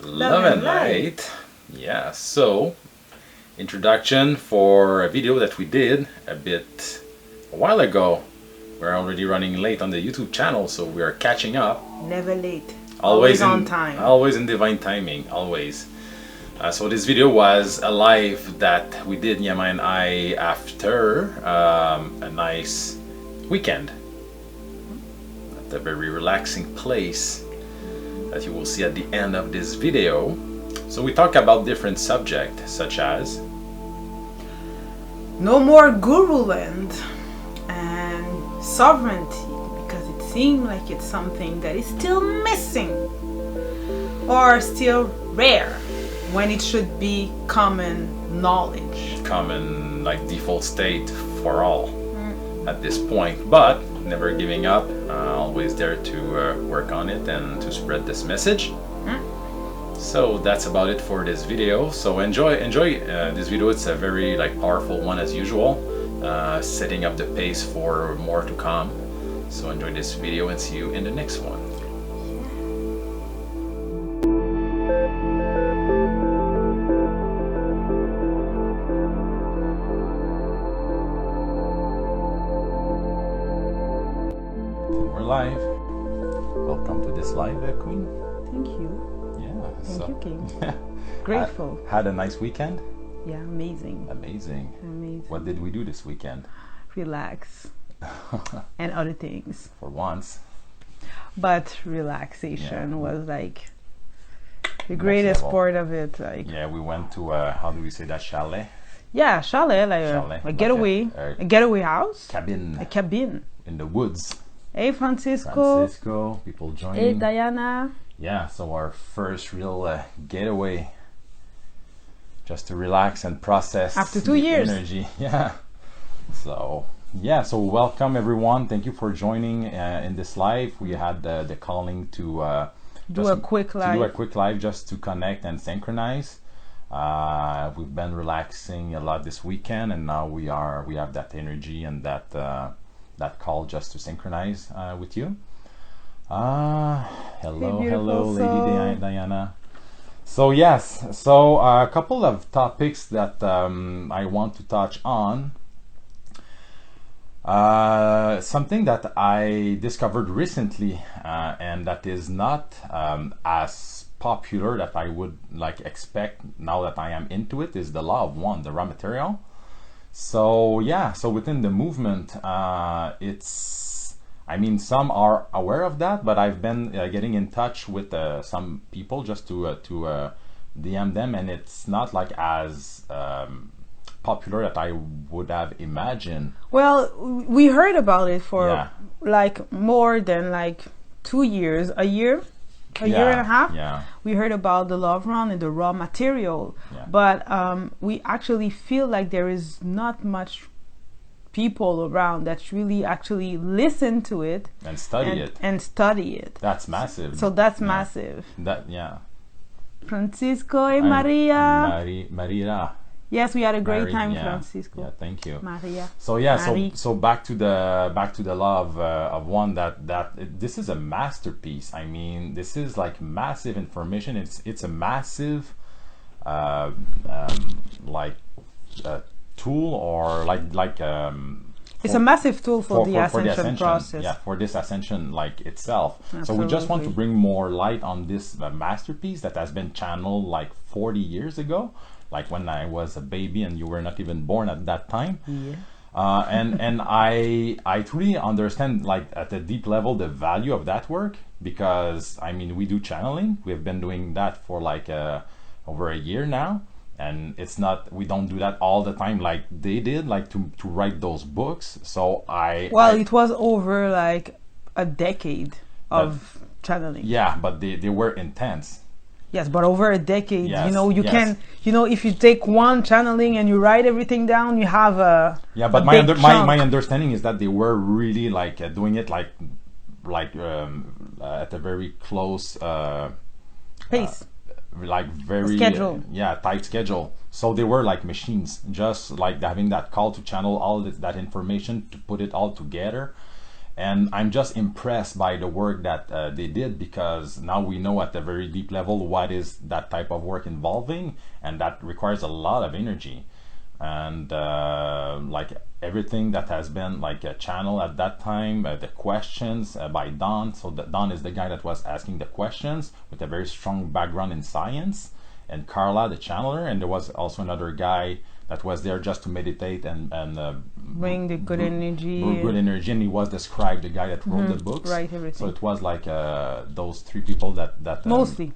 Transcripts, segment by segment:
Love and Light. Yeah, so introduction for a video that we did a while ago. We're already running late on the YouTube channel, so we are catching up. Never late. Always on time. Always in divine timing, always. So this video was a live that we did, Yama and I, after a nice weekend at a very relaxing place that you will see at the end of this video. So we talk about different subjects such as no more guru land and sovereignty, because it seems like it's something that is still missing or still rare when it should be common knowledge, common like default state for all at this point, but never giving up, always there to work on it and to spread this message. So that's about it for this video. So enjoy this video. It's a very powerful one as usual, setting up the pace for more to come. So enjoy this video and see you in the next one. We're live. Welcome to this live, Queen. Thank you. Thank you, King. Grateful. Had a nice weekend? Yeah, amazing. Amazing. What did we do this weekend? Relax. And other things. For once. But relaxation was like the greatest part of it. Yeah, we went to how do we say that, chalet? Yeah, chalet, a getaway, a getaway house. Cabin. A cabin. In the woods. Hey, Francisco. People joining. Hey, Diana. Yeah, so our first real getaway, just to relax and process after 2 years energy. Yeah. So welcome everyone. Thank you for joining in this live. We had the calling to do a quick live just to connect and synchronize. We've been relaxing a lot this weekend, and now we have that energy and that call just to synchronize with you. Hello, Lady Diana. So yes, a couple of topics that I want to touch on. Something that I discovered recently, and that is not as popular that I would expect now that I am into it, is the law of one, the raw material. So within the movement, some are aware of that, but I've been getting in touch with some people just to DM them, and it's not as popular that I would have imagined. Well, we heard about it for more than 2 years, a year and a half. Yeah. We heard about the love run and the raw material, but we actually feel like there is not much people around that really actually listen to it and study it. That's massive. So that's massive. Francisco and Maria. Yes, we had a great time, Francisco. Yeah, thank you. Maria. So back to the law of one. This is a masterpiece. I mean, this is massive information. It's a massive tool, or it's a massive tool for the ascension process. Yeah, for this ascension itself. Absolutely. So we just want to bring more light on this masterpiece that has been channeled 40 years ago, when I was a baby and you were not even born at that time. Yeah. And I truly understand at a deep level the value of that work, because we do channeling. We've been doing that for over a year now. And we don't do that all the time like they did, to write those books. So it was over a decade of channeling. Yeah, but they were intense. Yes, but over a decade, can, if you take one channeling and you write everything down, you have a but my understanding is that they were really doing it at a very close pace. Very schedule. Tight schedule. So they were machines, just having that call to channel all that information, to put it all together. and I'm just impressed by the work that they did, because now we know at a very deep level what is that type of work involving, and that requires a lot of energy. And like everything that has been like a channel at that time, the questions by Don. So Don is the guy that was asking the questions with a very strong background in science, and Carla the channeler, and there was also another guy that was there just to meditate and bring the good energy. Good energy, and he was the scribe, the guy that wrote the books. Right, everything. So it was like those three people that mostly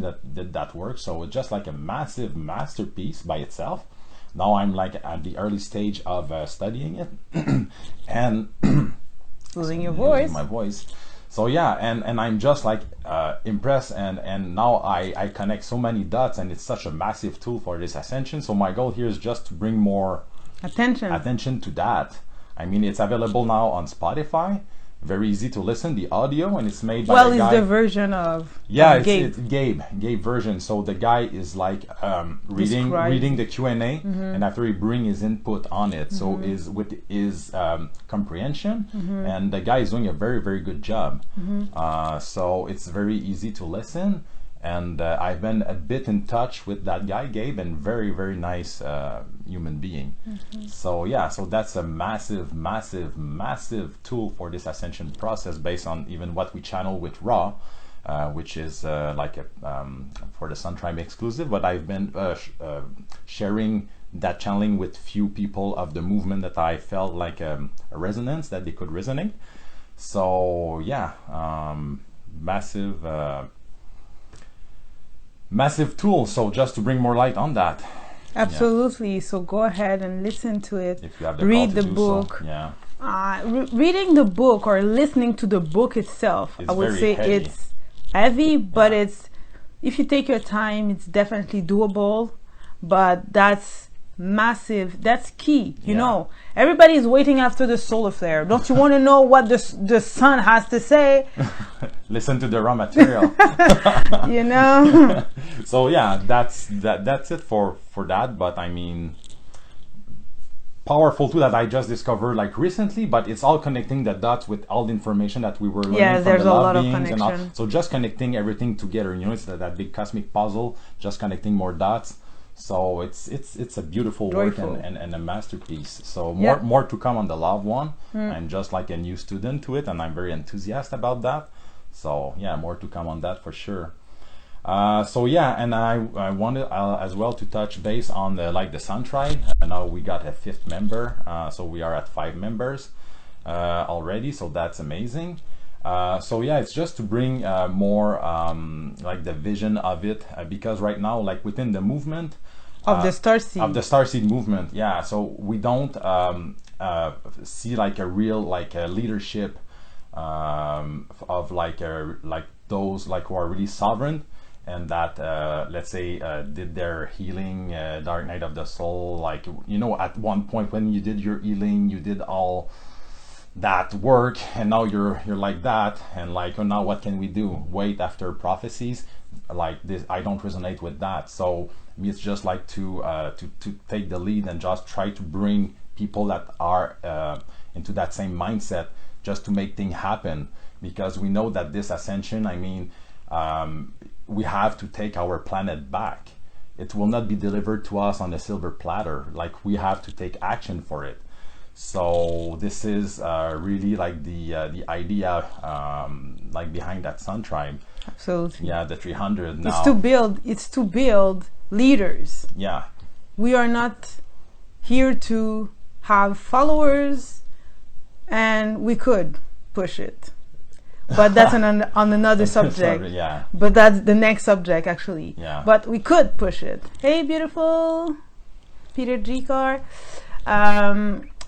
that did that work. So it's just like a massive masterpiece by itself. Now I'm like at the early stage of studying it, and losing your voice. My voice. So yeah, and I'm just like impressed, and now I connect so many dots, and it's such a massive tool for this ascension. So my goal here is just to bring more attention to that. I mean, it's available now on Spotify. Very easy to listen, the audio, and it's made by a guy. Well, it's the version of Gabe. It's Gabe version. So the guy is like reading the Q&A, and after he bring his input on it, so is with his comprehension, and the guy is doing a very, very good job. So it's very easy to listen, and I've been a bit in touch with that guy, Gabe, and very, very nice human being. So yeah, so that's a massive, massive, massive tool for this ascension process, based on even what we channel with Ra, which is like a for the Sun Tribe exclusive. But I've been sharing that channeling with few people of the movement that I felt like a resonance, that they could resonate. So yeah, massive tool. So just to bring more light on that. Absolutely. Yeah. So go ahead and listen to it. If you have the read the book. So, yeah. Reading the book or listening to the book itself, it's I would say heavy. It's heavy, but it's, if you take your time, it's definitely doable. But that's massive. That's key. You know, everybody is waiting after the solar flare. Don't you want to know what the sun has to say? Listen to the raw material. You know. So yeah, that's it for that. But I mean, powerful tool that I just discovered like recently, but it's all connecting the dots with all the information that we were learning from there's the a love lot of beings and all. connection. So just connecting everything together, you know, it's that big cosmic puzzle, just connecting more dots. So it's a beautiful work and a masterpiece. So more to come on the love one. I'm just like a new student to it, and I'm very enthusiastic about that. So yeah, more to come on that for sure. So yeah, and I wanted as well to touch base on the Sun Tribe. Now we got a 5th member, so we are at 5 members already. So that's amazing. So yeah, it's just to bring more like the vision of it, because right now, like within the movement of the Starseed movement, yeah. So we don't see like a real like a leadership of like those like who are really sovereign, and that let's say did their healing, dark night of the soul, like, you know, at one point when you did your healing, you did all that work, and now you're like that, and like, oh, now what can we do? Wait, after prophecies like this, I don't resonate with that. So it's just like to take the lead and just try to bring people that are into that same mindset, just to make things happen, because we know that this ascension, I mean, we have to take our planet back. It will not be delivered to us on a silver platter. Like, we have to take action for it. So this is really like the idea like behind that Sun Tribe. Absolutely. Yeah, the 300 now. It's to build leaders. Yeah. We are not here to have followers, and we could push it. But that's on another subject. Yeah. But that's the next subject, actually. Yeah. But we could push it. Hey, beautiful Peter G. Car.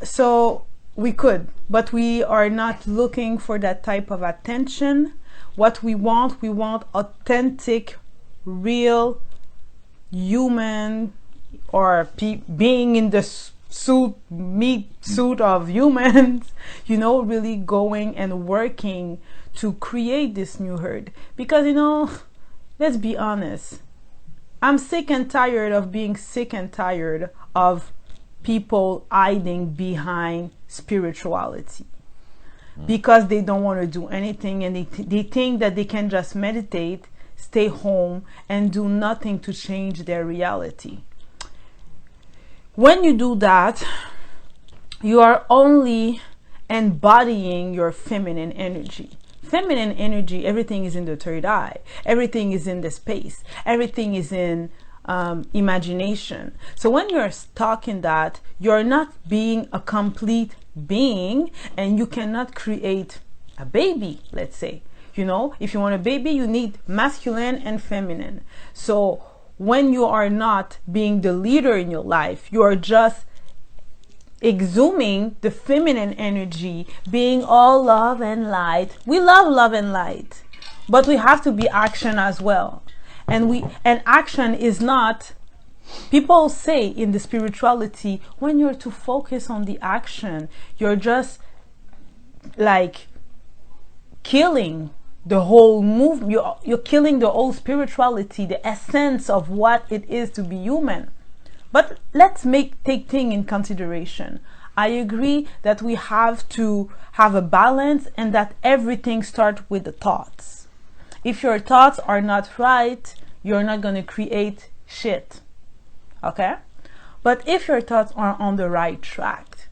So we could, but we are not looking for that type of attention. What we want authentic, real human, or being in the meat suit of humans, you know, really going and working to create this new herd. Because, you know, let's be honest, I'm sick and tired of being sick and tired of people hiding behind spirituality. because they don't want to do anything, and they think that they can just meditate, stay home, and do nothing to change their reality. When you do that, you are only embodying your feminine energy. Feminine energy, everything is in the third eye, everything is in the space, everything is in imagination. So when you're stuck in that, you're not being a complete being, and you cannot create a baby. Let's say, you know, if you want a baby, you need masculine and feminine. So when you are not being the leader in your life, you are just exhuming the feminine energy, being all love and light. We love love and light, but we have to be action as well. And action is not, people say in the spirituality, when you're to focus on the action, you're just like killing the whole movement. You're killing the whole spirituality, the essence of what it is to be human. But let's take things in consideration. I agree that we have to have a balance, and that everything starts with the thoughts. If your thoughts are not right, you're not going to create shit. Okay? But if your thoughts are on the right track,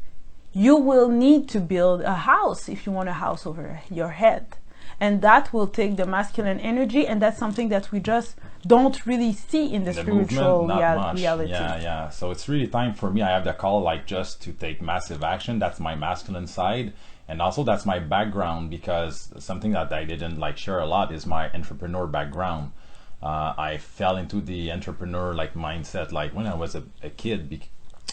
you will need to build a house if you want a house over your head. And that will take the masculine energy, and that's something that we just don't really see in the spiritual reality. Yeah. So it's really time for me. I have the call, like, just to take massive action. That's my masculine side, and also that's my background, because something that I didn't like share a lot is my entrepreneur background. I fell into the entrepreneur like mindset like when I was a kid,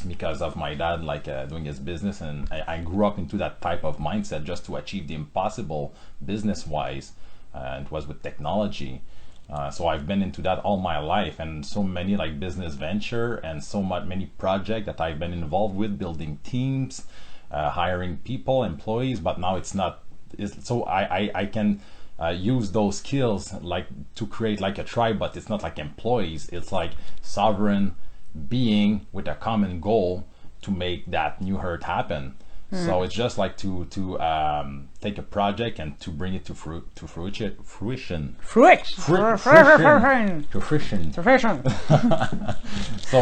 because of my dad doing his business, and I grew up into that type of mindset just to achieve the impossible business wise. It was with technology, so I've been into that all my life, and so many like business venture and so many projects that I've been involved with, building teams, hiring people, employees. But now so I can use those skills like to create like a tribe, but it's not like employees, it's like sovereign being with a common goal to make that new earth happen. So it's just like to take a project and to bring it to fruition. So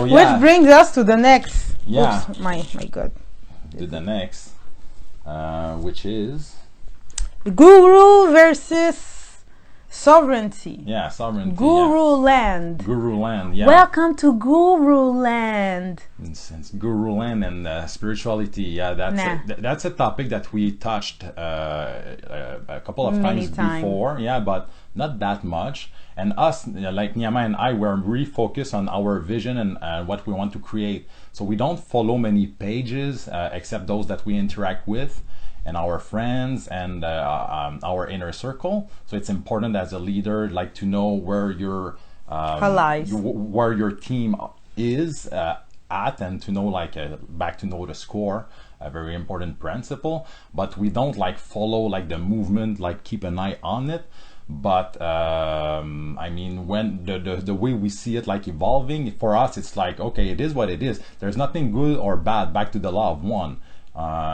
yeah, which brings us to the next. Yeah. Oops, my God. To the next, which is Guru versus sovereignty. Yeah, sovereignty. Guru land. Guru land, yeah. Welcome to Guru land. It's Guru land and spirituality. Yeah, that's a topic that we touched a couple of times before. Yeah, but not that much. And us, like Nyama and I, were really focused on our vision and what we want to create. So we don't follow many pages except those that we interact with, and our friends and our inner circle. So it's important as a leader, like, to know where your where your team is at, and to know back to know the score. A very important principle. But we don't like follow like the movement, like keep an eye on it. But I mean, when the way we see it like evolving, for us it's like, okay, it is what it is. There's nothing good or bad. Back to the law of one.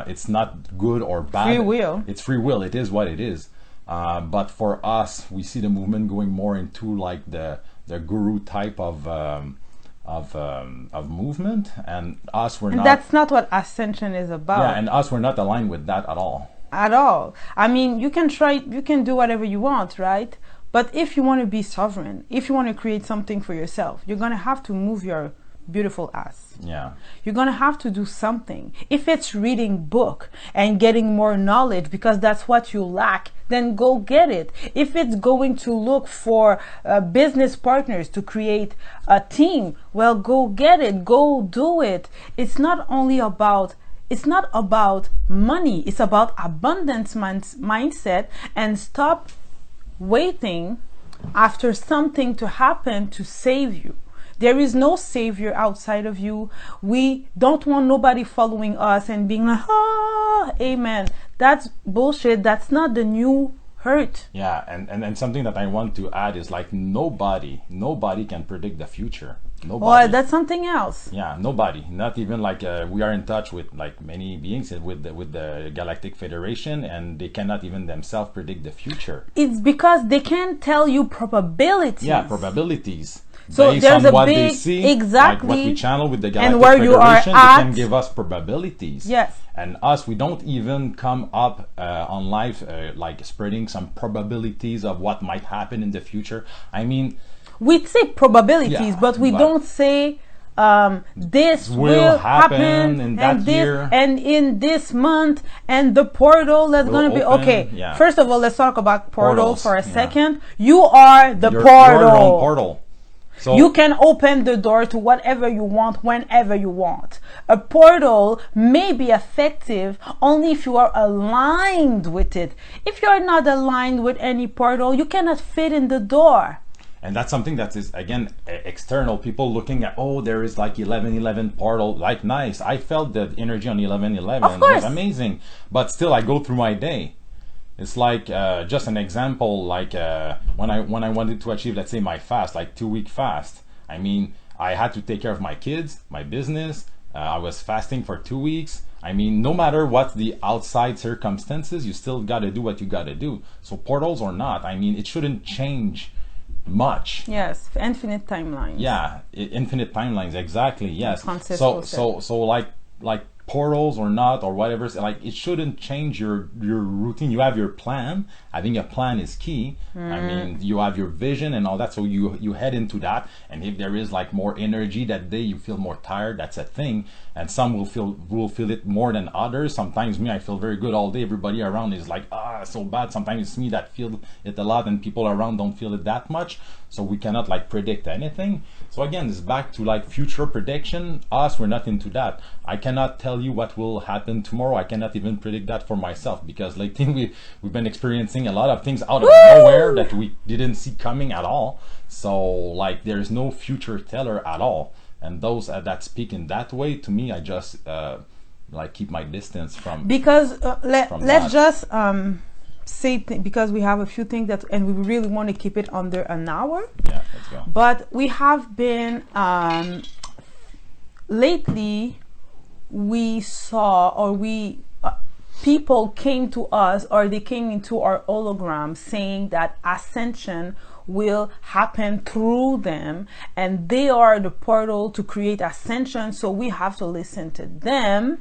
It's not good or bad. Free will. It's free will. It is what it is. But for us, we see the movement going more into like the guru type of movement, and us we're not. That's not what ascension is about. Yeah, and us we're not aligned with that at all. At all. I mean, you can do whatever you want, right? But if you want to be sovereign, if you want to create something for yourself, you're gonna have to move your beautiful ass. Yeah. You're gonna have to do something. If it's reading book and getting more knowledge because that's what you lack, then go get it. If it's going to look for business partners to create a team, well, go get it. Go do it. It's not about money. It's about abundance mindset, and stop waiting after something to happen to save you. There is no savior outside of you. We don't want nobody following us and being like, amen. That's bullshit. That's not the new hurt. Yeah, and something that I want to add is like nobody can predict the future. Nobody. Well, that's something else. Yeah, nobody. Not even like we are in touch with like many beings with the Galactic Federation, and they cannot even themselves predict the future. It's because they can't tell you probabilities. Yeah, probabilities. So based there's on a what big they see, exactly, like what we channel with the Galactic and where you are Federation, at, they can give us probabilities. Yes. And us, we don't even come up on live like spreading some probabilities of what might happen in the future. I mean, we say probabilities, Yeah, but we but don't say this will happen in that and year. and in this month, and the portal that's Will going to be open, okay. yeah. First of all, let's talk about portal Portals, for a yeah. second. You are the you're portal. your own portal. So You can open the door to whatever you want, whenever you want. A portal may be effective only if you are aligned with it. If you are not aligned with any portal, you cannot fit in the door. And that's something that is, again, external. People looking at, oh, there is like 1111 portal, like nice. I felt the energy on 1111. Of course. It was amazing. But still, I go through my day. It's like, just an example, like when I wanted to achieve, let's say, my fast, like 2-week fast. I mean, I had to take care of my kids, my business. I was fasting for 2 weeks. I mean, no matter what the outside circumstances, you still got to do what you got to do. So portals or not, I mean, it shouldn't change much. Yes, infinite timelines. Yeah, infinite timelines, exactly. Yes. Francisco So like portals or not or whatever, like it shouldn't change your routine. You have your plan. Having a plan is key. I mean, you have your vision and all that, so you head into that. And if there is like more energy that day, you feel more tired, that's a thing. And some will feel it more than others. Sometimes me, I feel very good all day. Everybody around is like, so bad. Sometimes it's me that feel it a lot and people around don't feel it that much. So we cannot like predict anything. So again, it's back to like future prediction. Us, we're not into that. I cannot tell you what will happen tomorrow. I cannot even predict that for myself, because lately we've been experiencing a lot of things out of nowhere that we didn't see coming at all. So like there's no future teller at all. And those that speak in that way, to me, I just like keep my distance from. Because from let's that. just say because we have a few things that, and we really want to keep it under an hour. Yeah, let's go. But we have been lately, we saw, or we people came to us, or they came into our hologram saying that ascension will happen through them, and they are the portal to create ascension. So we have to listen to them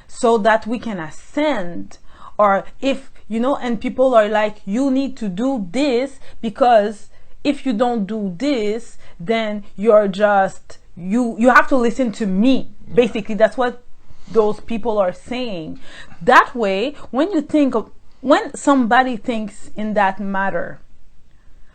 so that we can ascend. Or if and people are like, you need to do this, because if you don't do this, then you're just you have to listen to me. Basically, that's what those people are saying. That way, when somebody thinks in that matter,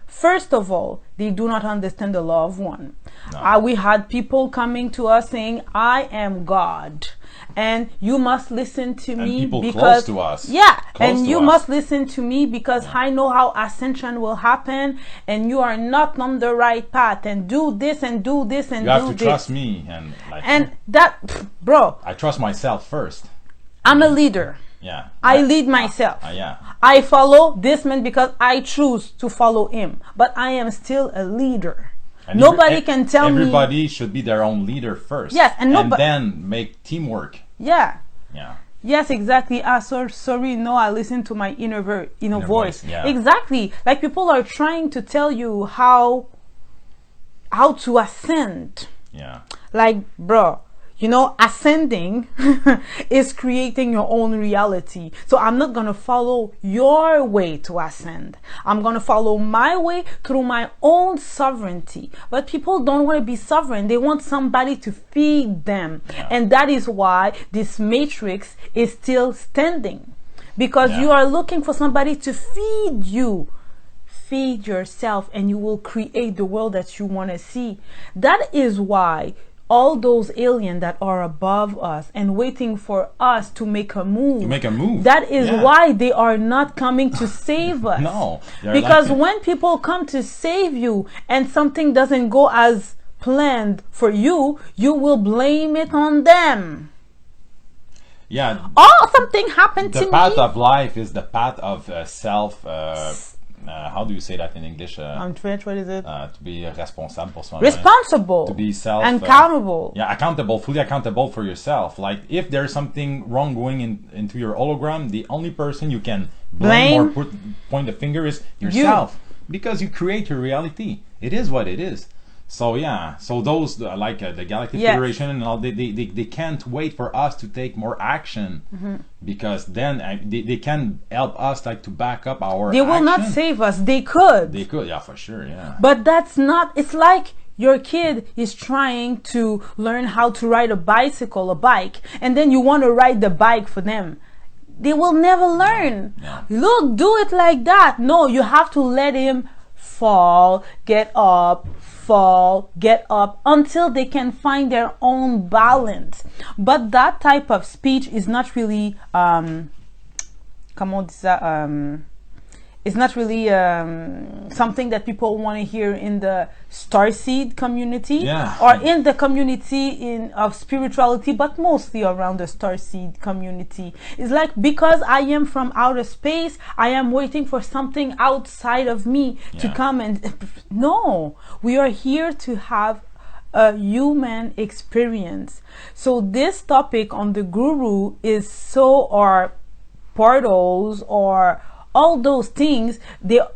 first of all, they do not understand the law of one. No. We had people coming to us saying, I am God, and you must listen to me, people because close to us. yeah, Close and to you us. must listen to me because I know how ascension will happen, and you are not on the right path, and do this and do this and You have do to this. trust me, and like, And that, bro, I trust myself first. I'm a leader. Yeah. I lead myself. Yeah. I follow this man because I choose to follow him, but I am still a leader. And Nobody can tell me. Everybody should be their own leader first. Yes, and then make teamwork. Yeah. Yeah. Yes, exactly. Sorry, no, I listen to my inner voice. Yeah. Exactly. Like people are trying to tell you how to ascend. Yeah. Like, bro, ascending is creating your own reality. So I'm not going to follow your way to ascend. I'm going to follow my way through my own sovereignty. But people don't want to be sovereign. They want somebody to feed them. Yeah. And that is why this matrix is still standing. Because you are looking for somebody to feed you. Feed yourself, and you will create the world that you want to see. That is why all those aliens that are above us and waiting for us to make a move. That is why they are not coming to save us. No. Because when people come to save you and something doesn't go as planned for you, you will blame it on them. Yeah. Oh, something happened to The me. path of life is the path of self. How do you say that in English? In French, what is it? To be responsable pour soi-même. Responsible. To be self. Accountable. Yeah, accountable, fully accountable for yourself. Like if there's something wrong going into your hologram, the only person you can blame or point the finger is yourself, because you create your reality. It is what it is. So yeah, so those like the Galactic Federation and all, they can't wait for us to take more action, because then they can help us like to back up our. They will not save us. They could. They could, yeah, for sure, yeah. But that's not. It's like your kid is trying to learn how to ride a bike, and then you want to ride the bike for them. They will never learn. No. Look, do it like that. No, you have to let him fall, get up, fall, get up, until they can find their own balance. But that type of speech is not really it's not really something that people want to hear in the starseed community, or in the community of spirituality, but mostly around the starseed community. It's like, because I am from outer space, I am waiting for something outside of me to come and... No, we are here to have a human experience. So this topic on the guru is or portals or all those things,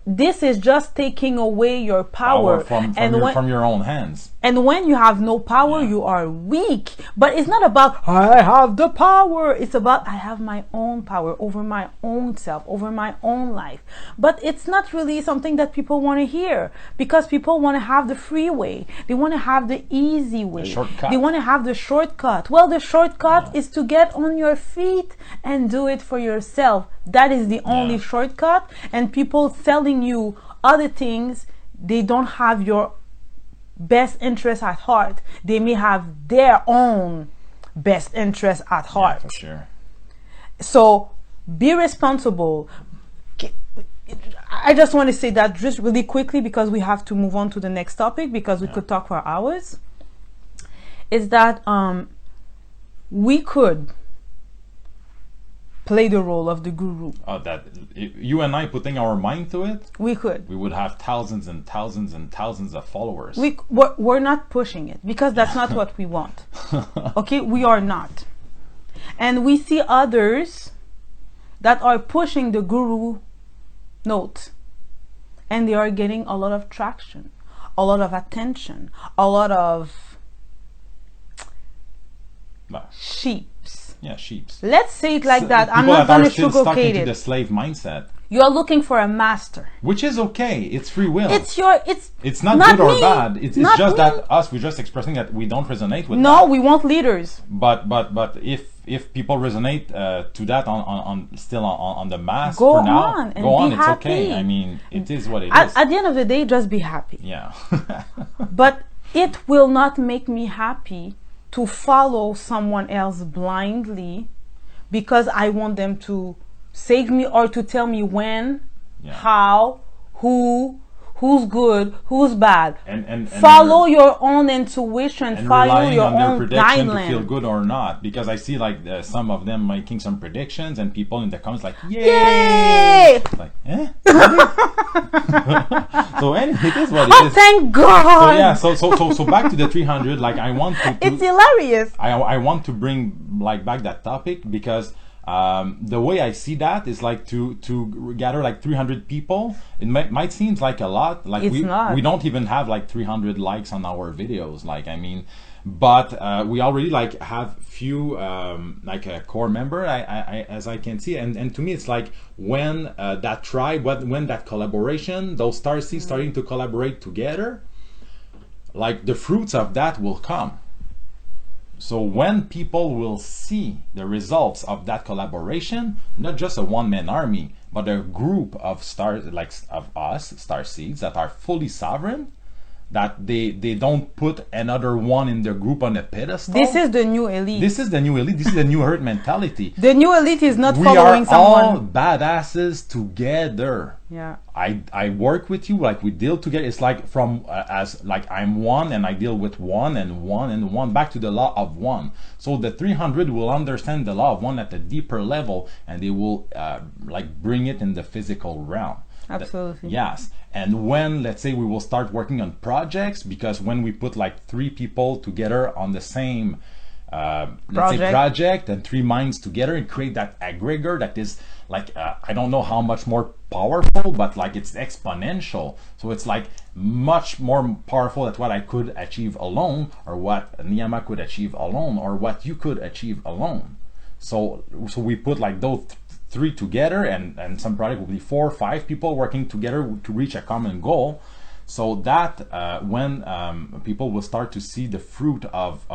this is just taking away your power from your own hands. And when you have no power, you are weak. But it's not about I have the power. It's about I have my own power over my own self, over my own life. But it's not really something that people want to hear, because people want to have the free way. They want to have the easy way. The shortcut. They want to have the shortcut. Well, the shortcut is to get on your feet and do it for yourself. That is the only shortcut. And people telling you other things, they don't have your best interest at heart. They may have their own best interest at heart. Yeah, for sure. So be responsible. I just want to say that just really quickly, because we have to move on to the next topic, because we could talk for hours. Is that we could play the role of the guru. That you and I putting our mind to it, we could. We would have thousands and thousands and thousands of followers. We're not pushing it, because that's not what we want. Okay, we are not. And we see others that are pushing the guru note, and they are getting a lot of traction, a lot of attention, a lot of sheeps. Yeah, sheeps. Let's say it like that. I'm not going to sugarcoat it. Into the slave mindset. You're looking for a master, which is okay. It's free will. It's not good or bad. It's just that we're just expressing that we don't resonate with. No, we want leaders. But if people resonate to that on the mass go for now, on and go on. Be it's happy. Okay. I mean, it is what it is. At the end of the day, just be happy. Yeah. But it will not make me happy to follow someone else blindly, because I want them to save me or to tell me when, how, who's good, who's bad. And follow your own intuition, and follow your on their own prediction guideline. To feel good or not, because I see like some of them making some predictions, and people in the comments like, yay! Like, eh? So anyway, it is what it is. Thank God. So yeah, so back to the 300. Like I want to it's hilarious. I want to bring like back that topic, because the way I see that is like to gather like 300 people. It might seem like a lot. Like we don't even have like 300 likes on our videos. Like I mean, but we already like have few like a core member. I as I can see, and to me it's like when that tribe, when that collaboration, those starseeds starting to collaborate together, like the fruits of that will come. So when people will see the results of that collaboration, not just a one-man army, but a group of stars, like of us, starseeds, that are fully sovereign, that they don't put another one in their group on a pedestal. This is the new elite. This is the new elite. This is the new herd mentality. The new elite is not We following are someone. all badasses together. Yeah. I work with you, like we deal together. It's like from as like I'm one and I deal with one and one and one, back to the law of one. So the 300 will understand the law of one at a deeper level, and they will like bring it in the physical realm. Absolutely. Yes. And when, let's say, we will start working on projects, because when we put like 3 people together on the same let's say project, and 3 minds together, and create that aggregate that is like I don't know how much more powerful, but like it's exponential. So it's like much more powerful than what I could achieve alone, or what Niyama could achieve alone, or what you could achieve alone. So we put like those 3 together, and some project will be 4 or 5 people working together to reach a common goal. So that when people will start to see the fruit of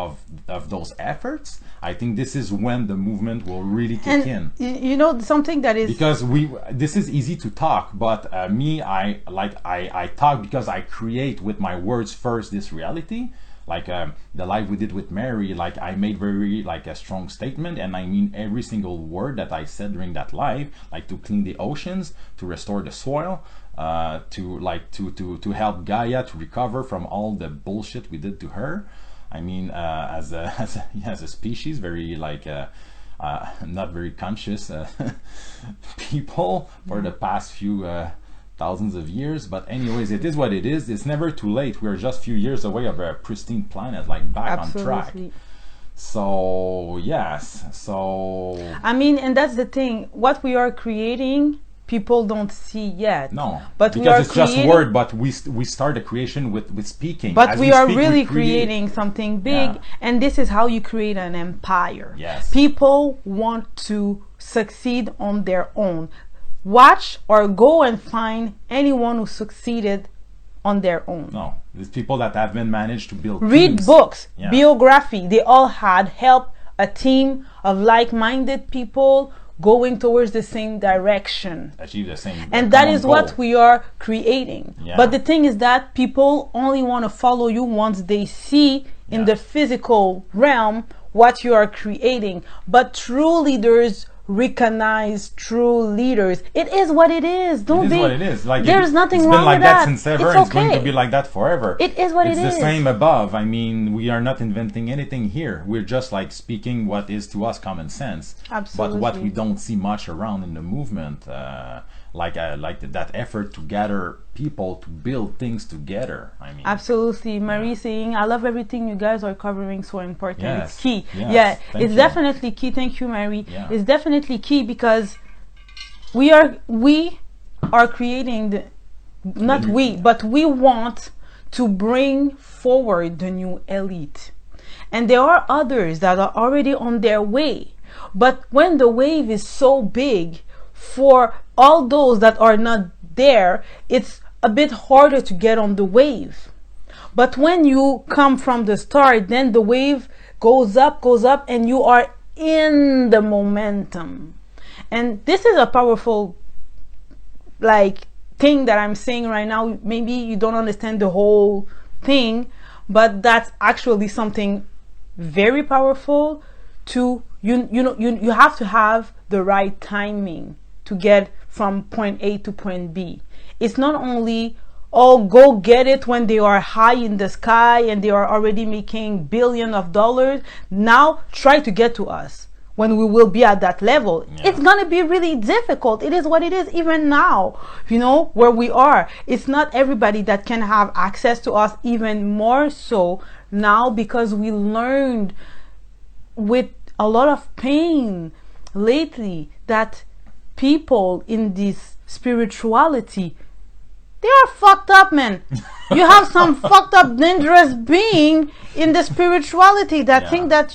those efforts, I think this is when the movement will really kick in. You know, something that is, because this is easy to talk, but me, I talk because I create with my words first this reality. Like the live we did with Mary, like I made very like a strong statement, and I mean every single word that I said during that live, like to clean the oceans, to restore the soil, to help Gaia to recover from all the bullshit we did to her. I mean, as a species, very like not very conscious people for the past few thousands of years. But anyways, it is what it is. It's never too late. We're just a few years away of a pristine planet, like back on track. So yes, so I mean, and that's the thing, what we are creating, people don't see yet. No, but because we are it's just word, but we start the creation with speaking. But As we are speak, really we create. creating something big. Yeah. And this is how you create an empire. Yes. People want to succeed on their own. Watch or go and find anyone who succeeded on their own. No, there's people that have been managed to build Read teams. books, Yeah. biography. They all had help, a team of like-minded people going towards the same direction. Achieve the same. And that is goal. what we are creating. Yeah. But the thing is that people only want to follow you once they see in the physical realm what you are creating. But true leaders recognize true leaders. It is what it is. Don't It is they? what it is. Like there's nothing it's wrong been like with that that. since ever. It's It's going okay. to be like that forever. It is what it's it is. It's the same above. I mean, we are not inventing anything here. We're just like speaking what is to us common sense. Absolutely. But what we don't see much around in the movement, like that effort to gather people to build things together. I mean, Absolutely. Marie saying, I love everything you guys are covering, so important. Yes. It's key. Yes. Yeah, Thank it's you. definitely key. Thank you, Marie. Yeah. It's definitely key because we are creating the, not we, but we want to bring forward the new elite. And there are others that are already on their way. But when the wave is so big, for all those that are not there, it's a bit harder to get on the wave. But when you come from the start, then the wave goes up, and you are in the momentum. And this is a powerful like thing that I'm saying right now. Maybe you don't understand the whole thing, but that's actually something very powerful. To you have to have the right timing to get from point A to point B. It's not only, oh, go get it when they are high in the sky and they are already making billions of dollars. Now try to get to us when we will be at that level. Yeah. It's gonna be really difficult. It is what it is. Even now, where we are, it's not everybody that can have access to us. Even more so now, because we learned with a lot of pain lately that people in this spirituality, they are fucked up, man. You have some fucked up dangerous being in the spirituality that think that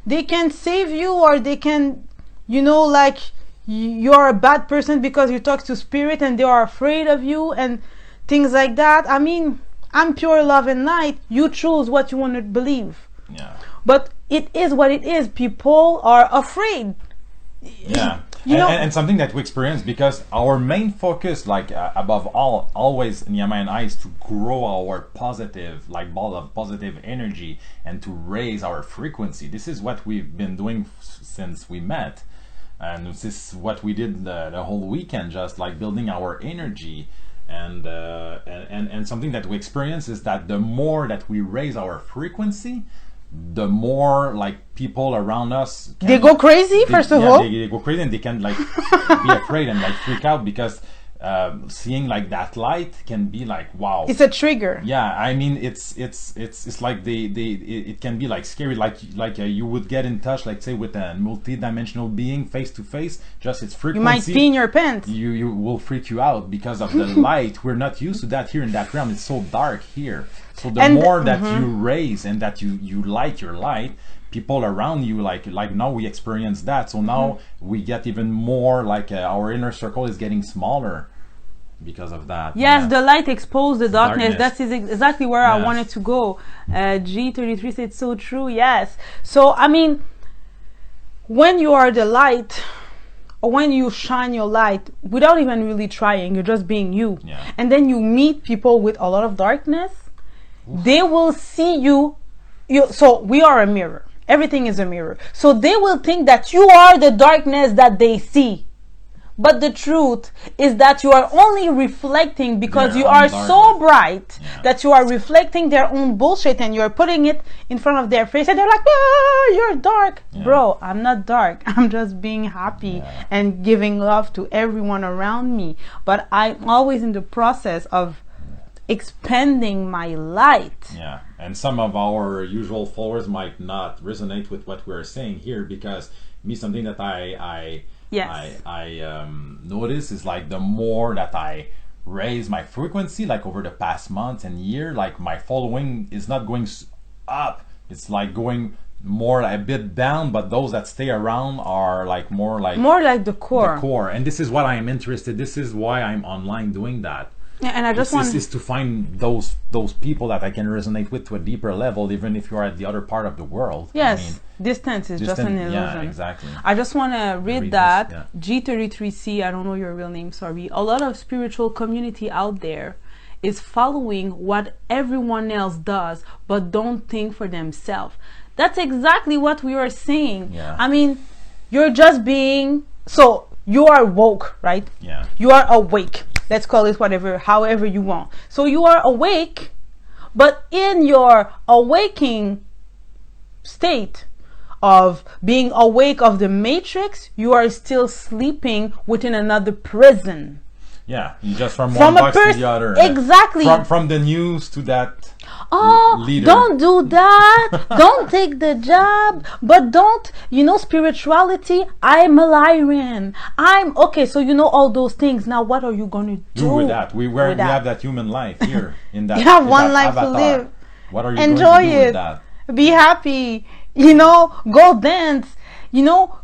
they can save you, or they can like you're a bad person because you talk to spirit and they are afraid of you and things like that. I mean, I'm pure love and light. You choose what you want to believe. Yeah. But it is what it is. People are afraid. Yeah. And something that we experience, because our main focus, like above all, always Nyama and I, is to grow our positive, like ball of positive energy, and to raise our frequency. This is what we've been doing since we met, and this is what we did the whole weekend, just like building our energy. And something that we experience is that the more that we raise our frequency, the more like people around us they go crazy. First of all, they go crazy, and they can like be afraid and like freak out, because seeing like that light can be like, wow, it's a trigger. Yeah, I mean, it's like it can be like scary, like you would get in touch, like say, with a multi-dimensional being face to face. Just its frequency, you might pee in your pants. You will freak you out because of the light. We're not used to that here in that realm. It's so dark here. So the more that you raise and that you light your light, people around you, like now we experience that. So now we get even more, like our inner circle is getting smaller because of that. Yes, the light exposed the darkness. That is exactly where I wanted to go. G33 said so true. Yes. So I mean, when you are the light, or when you shine your light without even really trying, you're just being you. Yeah. And then you meet people with a lot of darkness. Oof. They will see you. So we are a mirror. Everything is a mirror. So they will think that you are the darkness that they see. But the truth is that you are only reflecting because you are so bright that you are reflecting their own bullshit, and you're putting it in front of their face, and they're like, "Ah, you're dark." Bro, I'm not dark. I'm just being happy and giving love to everyone around me. But I'm always in the process of expanding my light. Yeah, and some of our usual followers might not resonate with what we're saying here, because something that I notice is like the more that I raise my frequency, like over the past months and year, like my following is not going up, it's like going more a bit down, but those that stay around are like more like the core. And this is what I am interested, this is why I'm online doing that. Yeah, and I just want is to find those people that I can resonate with to a deeper level, even if you're at the other part of the world. Yes, I mean, distance is just an illusion. Yeah, exactly. I just want to read that. G33C, I don't know your real name, sorry. A lot of spiritual community out there is following what everyone else does, but don't think for themselves. That's exactly what we are saying. Yeah. I mean, you're just being, so you are woke, right? Yeah. You are awake. Let's call it however you want. So you are awake, but in your awaking state of being awake of the matrix, you are still sleeping within another prison. Yeah, just from one box to the other. Exactly. From the news to that leader. Don't do that. Don't take the job. But don't, spirituality, I'm a lion. I'm, okay, so you know all those things. Now what are you going to do with that? We have that human life here. In that, you have one life to live. What are you Enjoy going to do it. with that? Be happy. Go dance.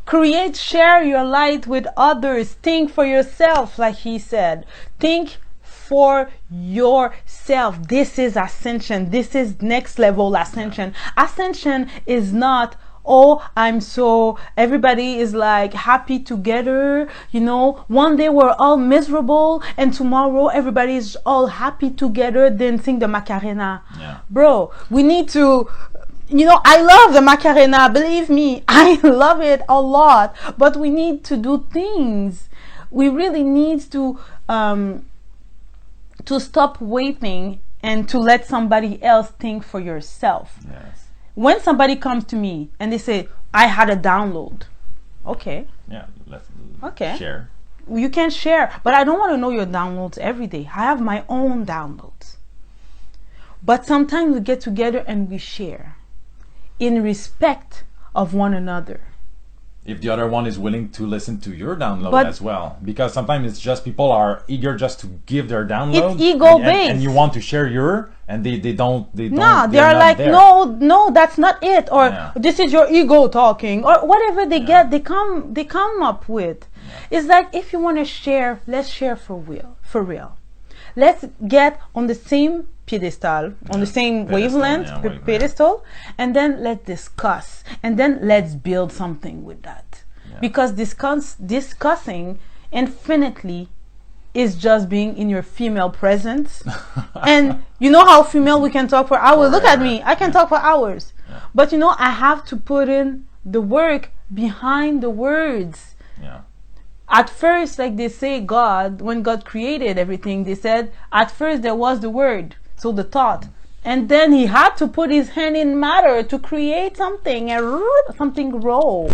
Create, share your light with others. Think for yourself, like he said. Think for yourself. This is ascension. This is next level ascension. Ascension is not, everybody is like happy together. One day we're all miserable, and tomorrow everybody is all happy together dancing the Macarena. Yeah. Bro, we need to, I love the Macarena, believe me, I love it a lot, but we need to do things. We really need to stop waiting and to let somebody else think for yourself. Yes. When somebody comes to me and they say, I had a download. Okay. Yeah, let's share. You can share, but I don't want to know your downloads every day. I have my own downloads. But sometimes we get together and we share in respect of one another. If the other one is willing to listen to your download as well, because sometimes it's just people are eager just to give their download. It's ego based, and you want to share your, and they don't. No, they are like, no, that's not it, or this is your ego talking, or whatever they get. They come up with. Yeah. It's like, if you want to share, let's share for real. Let's get on the same pedestal, on the same wavelength, pedestal, and then let's discuss, and then let's build something with that. because discussing infinitely is just being in your female presence. And you know how female we can talk for hours. Look at me, I can talk for hours. But you know, I have to put in the work behind the words. At first, like they say, God, when God created everything, they said at first there was the word, so the thought, and then he had to put his hand in matter to create something, and something grow.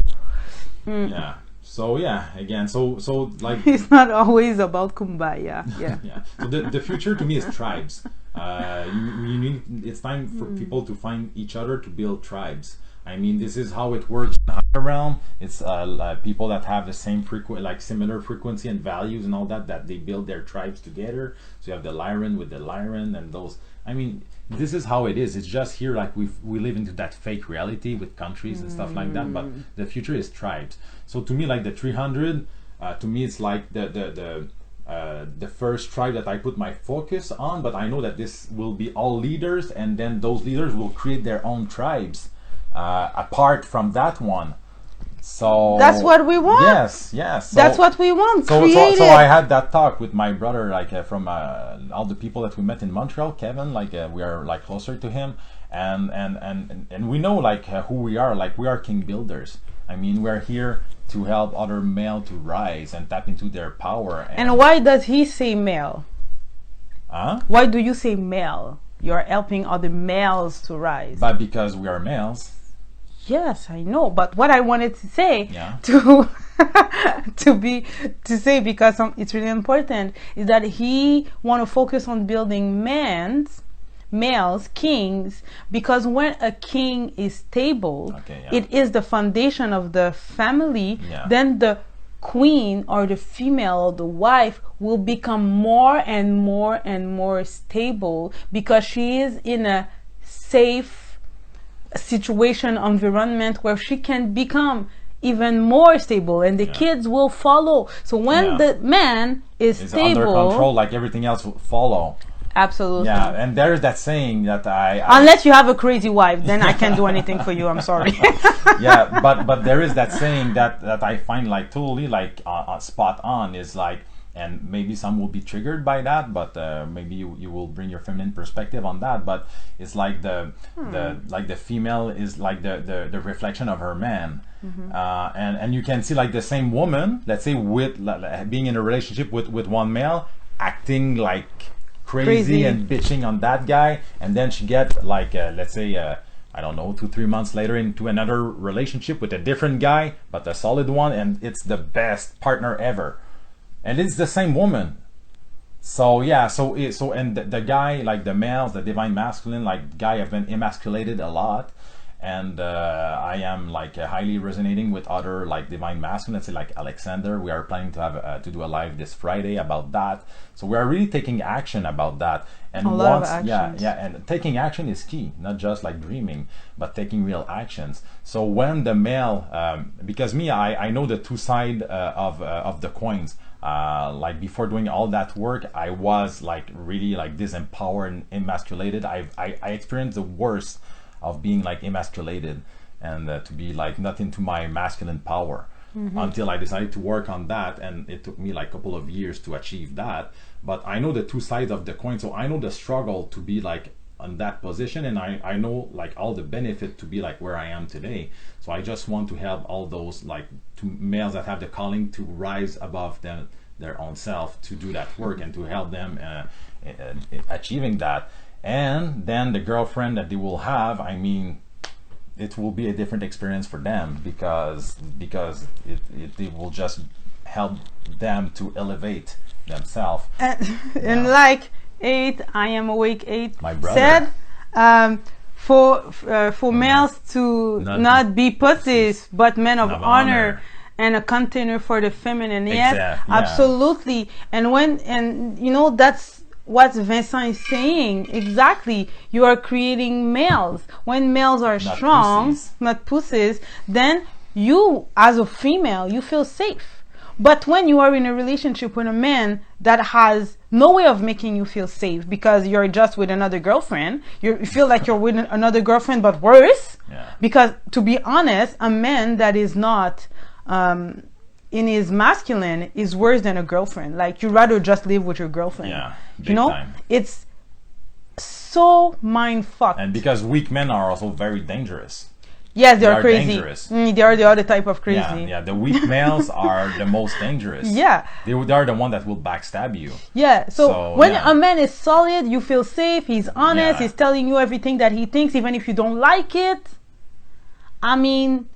Yeah. So again, so like it's not always about kumbaya. Yeah. So the future to me is tribes. You need, it's time for people to find each other to build tribes. I mean, this is how it works in the higher realm. It's people that have the same similar frequency and values and all that they build their tribes together. So you have the Lyran with the Lyran and those. I mean, this is how it is. It's just here, like we live into that fake reality with countries and stuff like that. But the future is tribes. So to me, like the 300, to me it's like the first tribe that I put my focus on. But I know that this will be all leaders, and then those leaders will create their own tribes apart from that one. So that's what we want. Yes. So, that's what we want. So I had that talk with my brother, like from all the people that we met in Montreal. Kevin, like we are like closer to him, and we know like who we are. Like we are king builders. I mean, we're here to help other male to rise and tap into their power. And why does he say male? Huh? Why do you say male? You're helping other males to rise. But because we are males. Yes, I know. But what I wanted to say to say, because it's really important, is that he want to focus on building males, kings, because when a king is stable, it is the foundation of the family. Then the queen or the female or the wife will become more and more and more stable, because she is in a safe situation, environment where she can become even more stable, and the kids will follow. So when the man is stable, under control, like everything else will follow. Absolutely. Yeah, and there's that saying that unless you have a crazy wife, then I can't do anything for you. I'm sorry. Yeah, but there is that saying that I find like totally like spot on, is like, and maybe some will be triggered by that, but maybe you will bring your feminine perspective on that. But it's like the female is like the reflection of her man. And you can see like the same woman, let's say, with being in a relationship with one male, acting like crazy and bitching on that guy, and then she gets like let's say I don't know, 2-3 months later into another relationship with a different guy, but a solid one, and it's the best partner ever. And it's the same woman. So and the guy, like the males, the divine masculine, like guy have been emasculated a lot, and I am like highly resonating with other like divine masculine, say like Alexander. We are planning to have to do a live this Friday about that. So we are really taking action about that. And a lot of actions. And taking action is key, not just like dreaming, but taking real actions. So when the male, because I know the two sides of the coins. Like before doing all that work, I was like really like disempowered and emasculated. I experienced the worst of being like emasculated and to be like not into my masculine power until I decided to work on that, and it took me like a couple of years to achieve that. But I know the two sides of the coin, so I know the struggle to be like on that position, and I know like all the benefit to be like where I am today. So I just want to help all those like to males that have the calling to rise above their own self, to do that work and to help them achieving that. And then the girlfriend that they will have, I mean, it will be a different experience for them, because it will just help them to elevate themselves. And like 8, I am awake 8 my brother said, for males to not be pussies, but men of honor, and a container for the feminine. Yes, absolutely. And you know, that's what Vincent is saying. Exactly. You are creating males. When males are not strong, not pussies, then you as a female, you feel safe. But when you are in a relationship with a man that has no way of making you feel safe, because you're just with another girlfriend, you feel like you're with another girlfriend, but worse. Yeah. Because to be honest, a man that is not in his masculine is worse than a girlfriend. Like, you'd rather just live with your girlfriend. Yeah, you big know, time. it's so mind fucked. And because weak men are also very dangerous. Yes, they They are are crazy. dangerous. They are the other type of crazy. Yeah, yeah. The weak males are the most dangerous. Yeah. They are the one that will backstab you. Yeah, so So, when yeah. a man is solid, you feel safe, he's honest, Yeah. he's telling you everything that he thinks, even if you don't like it. I mean,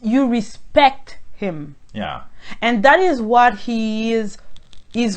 you respect him. Yeah. And that is what he is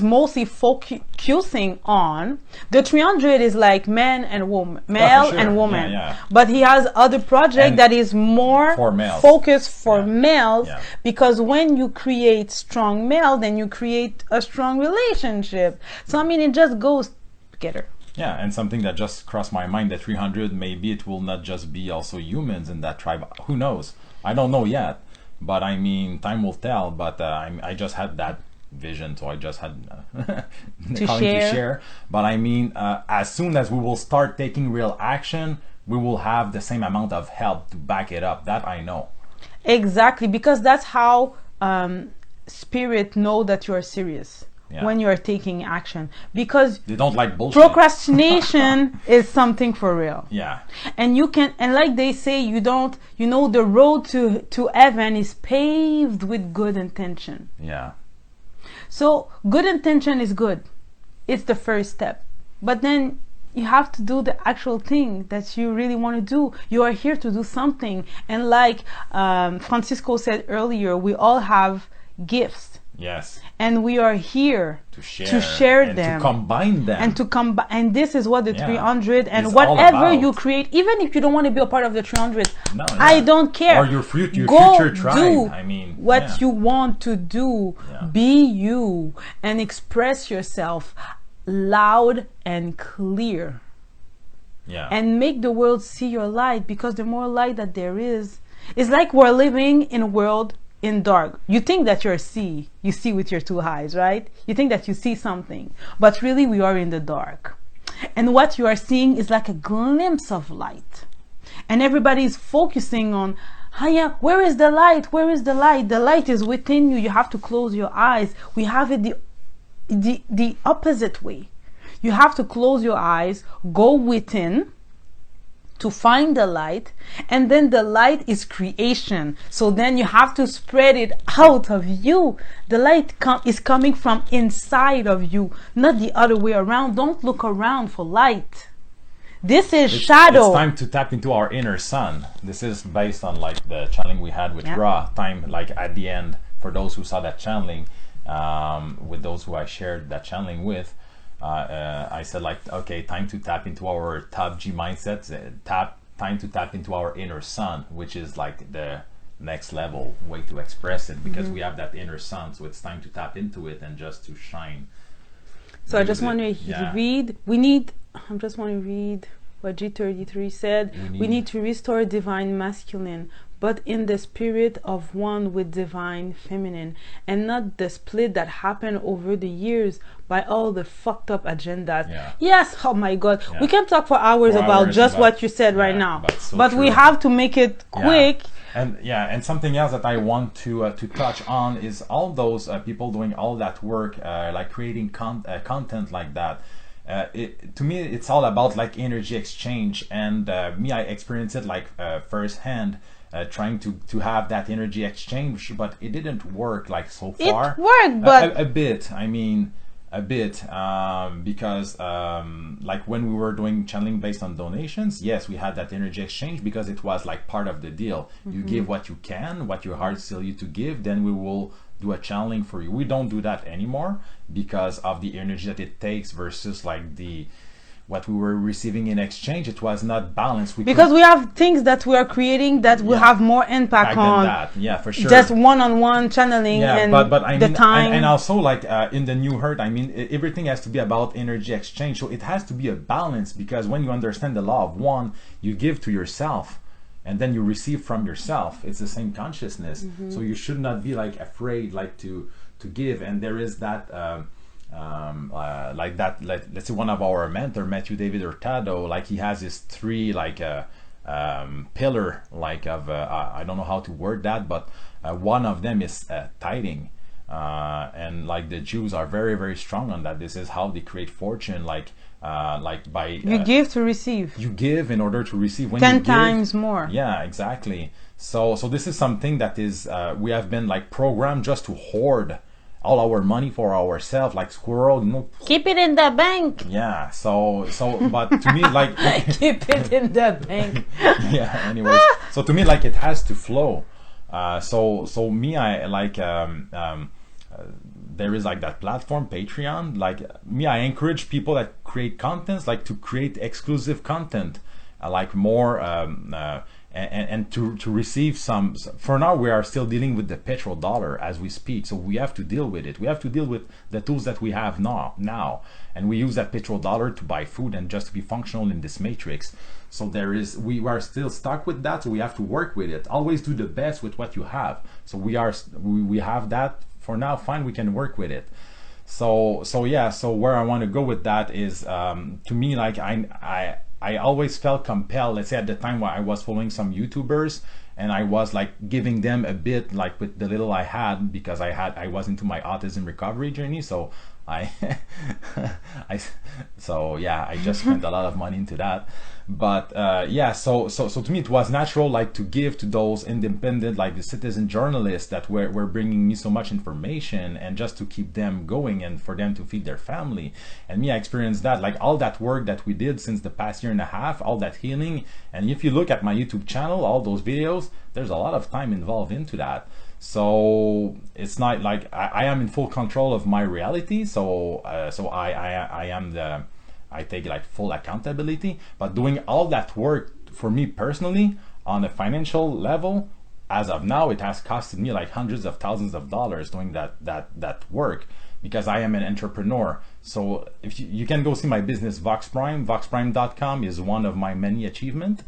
mostly focusing on. The 300 is like man and woman, male sure. and woman. Yeah, yeah. But he has other project And that is more for males. focused for Yeah. males, Yeah. because when you create strong male, then you create a strong relationship. So I mean, it just goes together. Yeah, and something that just crossed my mind, the 300, maybe it will not just be also humans in that tribe. Who knows? I don't know yet. But I mean, time will tell. But I just had that vision, so I just had To calling to share. share. But I mean, as soon as we will start taking real action, we will have the same amount of help to back it up. That I know. Exactly, because that's how spirit know that you are serious. Yeah. When you are taking action, because They don't like bullshit. procrastination is something for real. Yeah. And you can, and like they say, you don't, you know, the road to heaven is paved with good intention. Yeah. So good intention is good. It's the first step. But then you have to do the actual thing that you really want to do. You are here to do something. And like Francisco said earlier, we all have gifts. Yes. And we are here To share, and them, to combine them, and to combine. And this is what the Yeah. 300 and It's all whatever about. you create, even if you don't want to be a part of the 300, No, I yeah. don't care. Or your future Go tribe. do I mean, what yeah. you want to do. Yeah. Be you and express yourself loud and clear. Yeah. And make the world see your light, because the more light that there is, it's like we're living in a world in dark. You think that you see with your two eyes, right? You think that you see something, but really we are in the dark. And what you are seeing is like a glimpse of light. And everybody is focusing on, yeah, where is the light? Where is the light? The light is within you. You have to close your eyes. We have it the opposite way. You have to close your eyes, go within to find the light, and then the light is creation. So then you have to spread it out of you. The light is coming from inside of you, not the other way around. Don't look around for light. This is shadow. It's time to tap into our inner sun. This is based on like the channeling we had with Yeah. Ra. Time, like at the end, for those who saw that channeling, with those who I shared that channeling with, I said like, okay, time to tap into our top G mindset. Time to tap into our inner sun, which is like the next level way to express it, because we have that inner sun. So it's time to tap into it and just to shine. So I Use just it. want to Yeah. read. I just want to read what G33 said. We need to restore divine masculine, but in the spirit of one with divine feminine, and not the split that happened over the years by all the fucked up agendas. Yeah. Yes, oh my God. Yeah. We can talk for hours For about hours just about- what you said right yeah, now. but so We true. have to make it quick. And something else that I want to touch on is all those people doing all that work, like creating content like that. To me, it's all about like energy exchange, and me, I experienced it like firsthand, trying to have that energy exchange, but it didn't work like so far. It worked, but a bit. I mean, a bit, because like when we were doing channeling based on donations, yes, we had that energy exchange because it was like part of the deal. You give what you can, what your heart tells you to give, then we will do a channeling for you. We don't do that anymore because of the energy that it takes versus like what we were receiving in exchange. It was not balanced. Because we have things that we are creating that will have more impact on that. Yeah, for sure. just one-on-one channeling, and but I the mean, time. and also like in the new herd, I mean, everything has to be about energy exchange. So it has to be a balance, because when you understand the law of one, you give to yourself, and then you receive from yourself. It's the same consciousness. So you should not be like afraid, like to give. And there is that. Let's say one of our mentor, Matthew David Hurtado, like he has his three like pillar, like of I don't know how to word that, but one of them is tithing. And like the Jews are very, very strong on that. This is how they create fortune, like by You give to receive. you give in order to receive. When 10 you give, times more. yeah, exactly. So this is something that is we have been like programmed just to hoard all our money for ourselves, like squirrel, you know. Keep it in the bank. Yeah. So but to me, like Keep it in the bank. yeah. Anyways, so to me, like it has to flow. So me, I like there is like that platform Patreon. Like me, I encourage people that create contents, like to create exclusive content, like more and to receive some. For now, we are still dealing with the petrodollar as we speak, so we have to deal with it. We have to deal with the tools that we have now, and we use that petrodollar to buy food and just to be functional in this matrix. So we are still stuck with that, so we have to work with it. Always do the best with what you have. So we have that for now. Fine, we can work with it. So yeah. So where I want to go with that is, to me, like I always felt compelled. Let's say at the time where I was following some YouTubers, and I was like giving them a bit, like with the little I had, because I was into my autism recovery journey. So I just spent a lot of money into that. But yeah, so to me it was natural, like to give to those independent, like the citizen journalists that were bringing me so much information, and just to keep them going and for them to feed their family. And me, I experienced that, like all that work that we did since the past year and a half, all that healing. And if you look at my YouTube channel, all those videos, there's a lot of time involved into that. So it's not like I am in full control of my reality. So I take like full accountability. But doing all that work for me personally on a financial level, as of now, it has costed me like hundreds of thousands of dollars doing that work, because I am an entrepreneur. So if you can go see my business, Vox Prime, voxprime.com is one of my many achievements.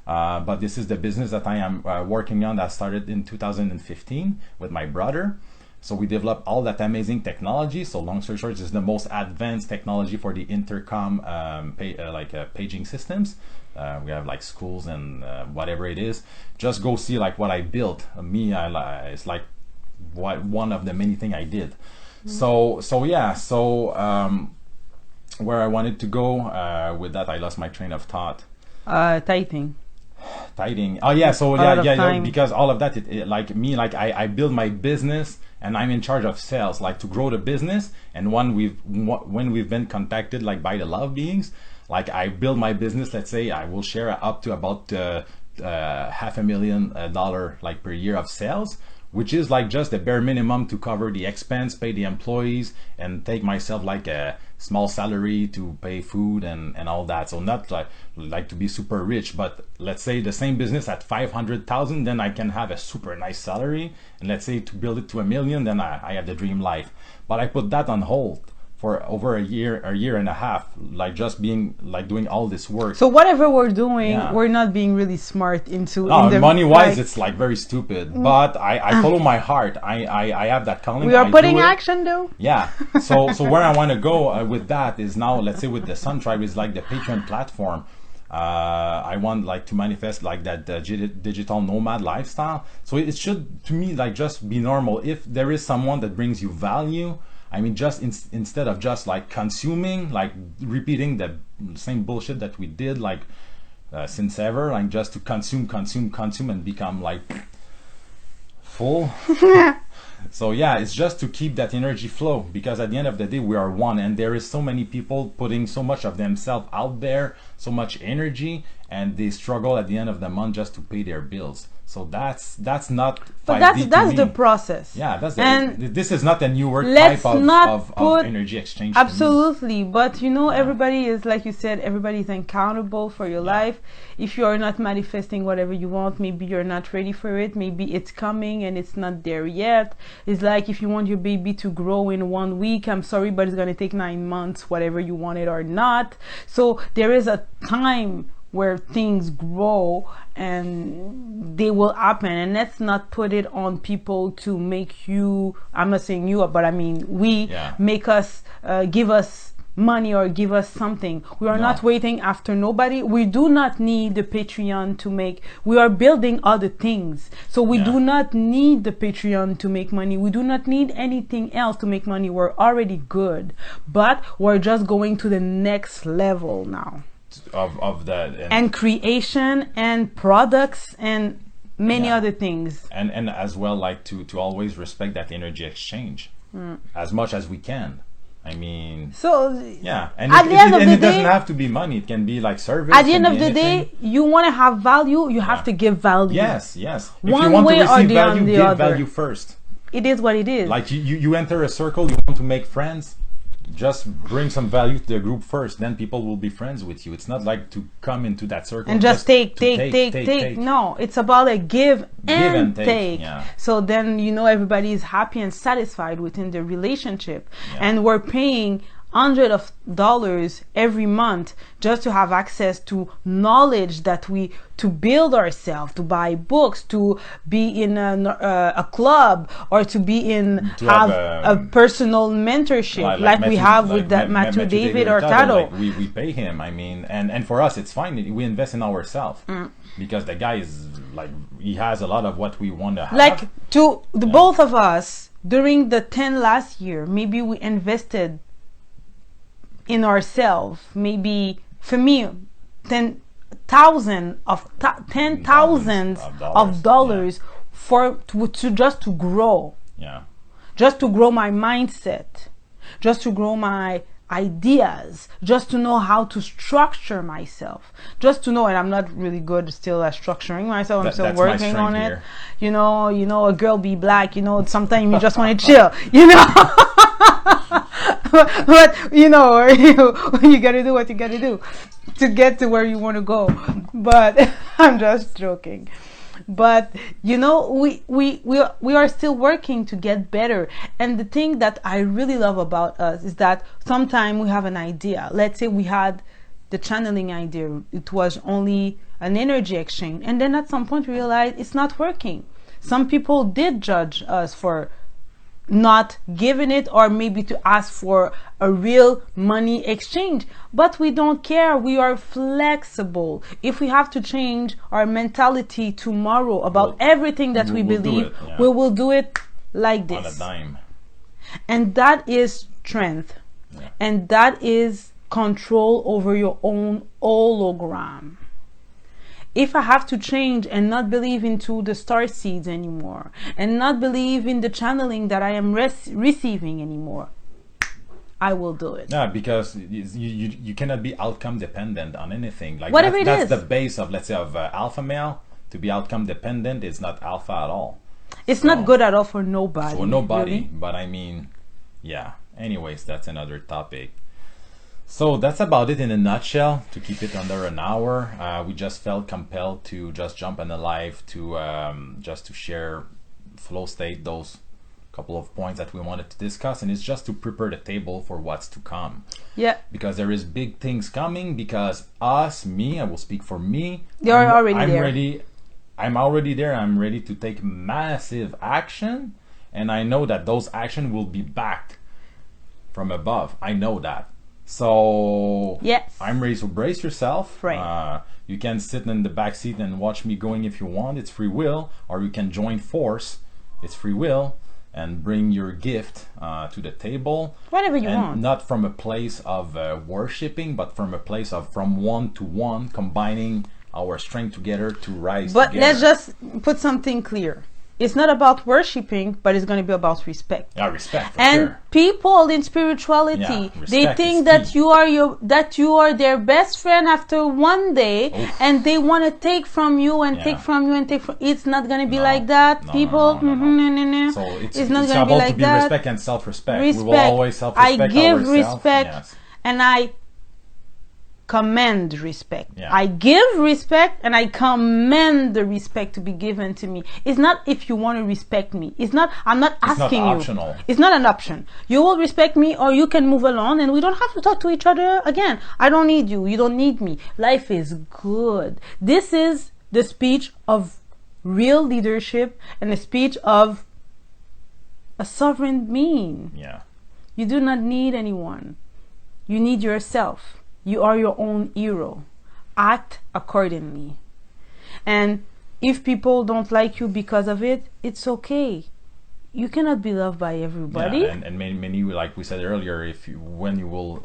But this is the business that I am working on, that started in 2015 with my brother. So we developed all that amazing technology. So long story short, this is the most advanced technology for the intercom paging systems. We have like schools and whatever it is. Just go see like what I built. It's like one of the many things I did. So yeah. So where I wanted to go with that, I lost my train of thought. Tithing. Oh yeah, so yeah, time. because all of that, like me, like I build my business and I'm in charge of sales, like to grow the business. And when we've been contacted like by the love beings, like I build my business. Let's say I will share up to about $500,000 like per year of sales, which is like just the bare minimum to cover the expense, pay the employees, and take myself like a small salary to pay food and all that. So not like to be super rich, but let's say the same business at 500,000, then I can have a super nice salary. And let's say to build it to $1 million, then I have the dream life. But I put that on hold for over a year and a half, like just being like doing all this work. So whatever we're doing, Yeah. we're not being really smart into. No, in the, money wise, like, it's like very stupid. But I follow my heart. I have that calling. we are I putting do it. action though. Yeah. So where I want to go with that is now, let's say with the Sun Tribe, is like the Patreon platform. I want like to manifest like that digital nomad lifestyle. So it should, to me, like just be normal. If there is someone that brings you value, I mean, just instead of just like consuming, like repeating the same bullshit that we did like since ever, like just to consume and become like full. So yeah, it's just to keep that energy flow, because at the end of the day we are one, and there is so many people putting so much of themselves out there, so much energy, and they struggle at the end of the month just to pay their bills. So that's not 5D. But that's to me. the process. Yeah, that's And this is not a new work let's type not of put- energy exchange. to me. Absolutely, but you know, everybody is, like you said, everybody is accountable for your life. If you are not manifesting whatever you want, maybe you're not ready for it. Maybe it's coming and it's not there yet. It's like if you want your baby to grow in 1 week, I'm sorry, but it's going to take 9 months, whatever you want it or not. So there is a time where things grow and they will happen, and let's not put it on people to make you, I'm not saying you, but I mean we, Yeah. make us give us money or give us something. We are No. not waiting after nobody. We do not need the Patreon to make. We are building other things. So we Yeah. do not need the Patreon to make money. We do not need anything else to make money. We're already good. But we're just going to the next level now. Of that And creation and products and many Yeah. other things. and as well, like to always respect that energy exchange as much as we can. I mean, So yeah, and At the end of the it doesn't day- have to be money. It can be like service. at the end can of be the day, anything. you want to have value, you have Yeah. to give value. Yes, yes. If One you want way to or receive the value, the give other. value first. It is what it is. Like you enter a circle, you want to make friends, just bring some value to the group first. Then people will be friends with you. It's not like to come into that circle and just take. take. No, it's about a give and take. yeah. So then everybody is happy and satisfied within the relationship. Yeah. And we're paying hundreds of dollars every month just to have access to knowledge to build ourselves, to buy books, to be in a club, or to be in To have have, a personal mentorship like we have with that Matthew David Hurtado. Like we pay him. I mean, and for us it's fine. We invest in ourselves because the guy is like he has a lot of what we want to have. Like to the both of us during the 10 last year, maybe we invested in ourselves. Maybe for me, 10,000 of dollars for just to grow, yeah, just to grow my mindset, just to grow my ideas, just to know how to structure myself, just to know. And I'm not really good still at structuring myself. I'm still that's my working on strength it. here. A girl be black. Sometimes you just want to chill. But you gotta do what you gotta do to get to where you want to go. But I'm just joking. But we are still working to get better. And the thing that I really love about us is that sometimes we have an idea. Let's say we had the channeling idea. It was only an energy exchange, and then at some point we realized it's not working. Some people did judge us for not giving it, or maybe to ask for a real money exchange. But we don't care. We are flexible. If we have to change our mentality tomorrow about everything that we we'll do believe, it, yeah. we will do it like on a this. dime. And that is strength. Yeah. And that is control over your own hologram. If I have to change and not believe into the star seeds anymore, and not believe in the channeling that I am receiving anymore, I will do it. Yeah, because you cannot be outcome dependent on anything. Like Whatever that's it is. the base of, let's say, of alpha male. To be outcome dependent is not alpha at all. It's not good at all for nobody. For nobody. really. But I mean, yeah. Anyways, that's another topic. So that's about it in a nutshell. To keep it under an hour, we just felt compelled to just jump on the live to just to share flow state, those couple of points that we wanted to discuss, and it's just to prepare the table for what's to come. Yeah. Because there is big things coming. Because me, I will speak for me. You're already I'm there. ready. I'm already there. I'm ready to take massive action, and I know that those action will be backed from above. I know that. So Yes. I'm ready. So brace yourself. Right. You can sit in the back seat and watch me going if you want. It's free will, or you can join force. It's free will, and bring your gift to the table. Whatever you And want. not from a place of worshipping, but from a place of from one to one, combining our strength together to rise But together. let's just put something clear. It's not about worshipping, but it's going to be about respect. Yeah, respect, for And sure. people in spirituality, Yeah, they respect think is that key. you are their best friend after one day, Oof. and they want to take from you and Yeah. take from you and take from. It's not going to be No, like that, no, people. no, no, no. No. So it's not it's going to be about like to be that. respect and self-respect. Respect. We will always self-respect I give ourselves. respect, Yes. and I commend respect. Yeah. I give respect and I commend the respect to be given to me. It's not if you want to respect me. I'm not not asking you. optional. It's not an option. You will respect me or you can move along and we don't have to talk to each other again. I don't need you. You don't need me. Life is good. This is the speech of real leadership and the speech of a sovereign being. Yeah. You do not need anyone. You need yourself. You are your own hero. Act accordingly. And if people don't like you because of it, it's okay. You cannot be loved by everybody. Yeah, and many, like we said earlier, when you will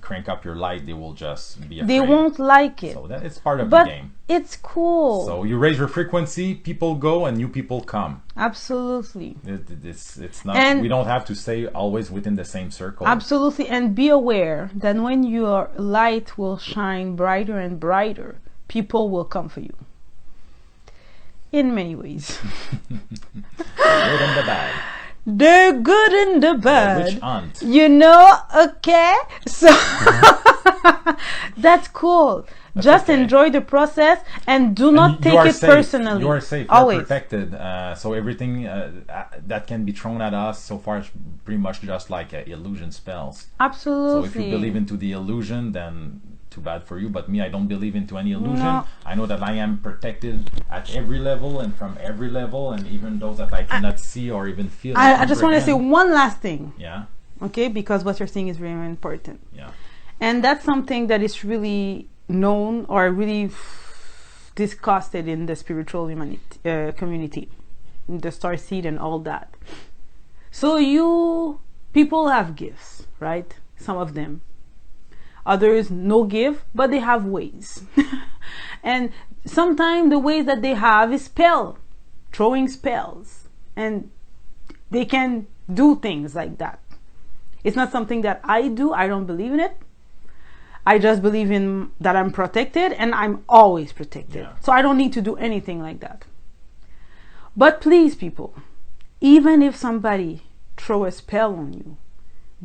crank up your light, they will just be afraid. They won't like it. So that it's part of But the game. it's cool. So you raise your frequency, people go, and new people come. Absolutely. It's not. And we don't have to stay always within the same circle. Absolutely. And be aware that when your light will shine brighter and brighter, people will come for you. In many ways. Good and the bad. The good and the bad. Which aunt? You know, okay? So that's cool. Just okay. Enjoy the process and do not take it safe. personally. You are safe. You Always. are protected. So everything that can be thrown at us so far is pretty much just like illusion spells. Absolutely. So if you believe into the illusion, then too bad for you. But me, I don't believe into any illusion. No. I know that I am protected at every level and from every level, and even those that I cannot see or even feel. I just want to say one last thing. Yeah. Okay, because what you're saying is very important. Yeah. And that's something that is really known or really discussed in the spiritual community, in the star seed and all that. So people have gifts, right? Some of them. Others no give, but they have ways. And sometimes the ways that they have is throwing spells. And they can do things like that. It's not something that I do. I don't believe in it. I just believe in that I'm protected, and I'm always protected. Yeah. So I don't need to do anything like that. But please, people, even if somebody throw a spell on you,